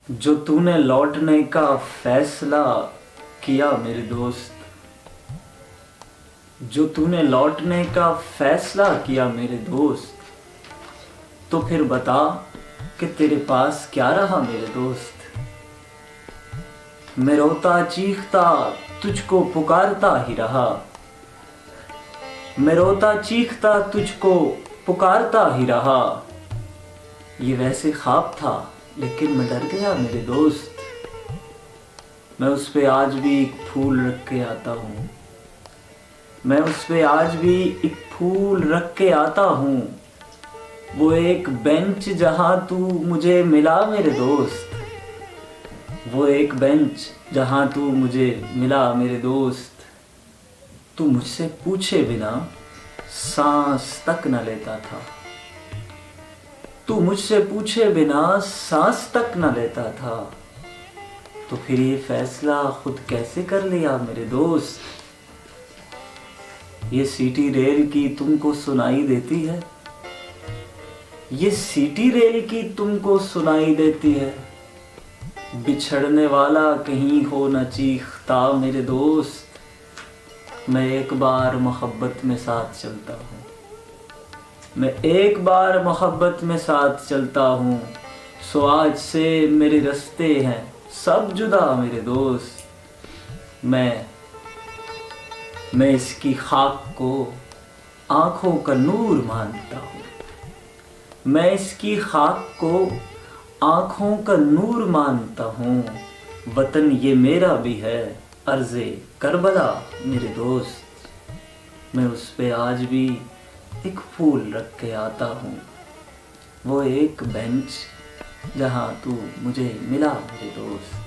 जो तूने लौटने का फैसला किया मेरे दोस्त, जो तूने लौटने का फैसला किया मेरे दोस्त, तो फिर बता कि तेरे पास क्या रहा मेरे दोस्त। मैं रोता चीखता तुझको पुकारता ही रहा, मैं रोता चीखता तुझको पुकारता ही रहा। ये वैसे ख्वाब था लेकिन मैं डर गया मेरे दोस्त। मैं उस पे आज भी एक फूल रख के आता हूँ, मैं उस पे आज भी एक फूल रख के आता हूँ। वो एक बेंच जहाँ तू मुझे मिला मेरे दोस्त, वो एक बेंच जहाँ तू मुझे मिला मेरे दोस्त। तू मुझसे पूछे बिना सांस तक न लेता था, तू मुझसे पूछे बिना सांस तक न लेता था। तो फिर ये फैसला खुद कैसे कर लिया मेरे दोस्त। ये सीटी रेल की तुमको सुनाई देती है, ये सीटी रेल की तुमको सुनाई देती है। बिछड़ने वाला कहीं हो न चीखता मेरे दोस्त। मैं एक बार मोहब्बत में साथ चलता हूँ, मैं एक बार मोहब्बत में साथ चलता हूँ। सो आज से मेरे रास्ते हैं सब जुदा मेरे दोस्त। मैं इसकी खाक को आँखों का नूर मानता हूँ, मैं इसकी खाक को आँखों का नूर मानता हूँ। वतन ये मेरा भी है अर्ज़े करबला मेरे दोस्त। मैं उस पे आज भी एक फूल रख के आता हूँ, वो एक बेंच जहाँ तू मुझे मिला मेरे दोस्त।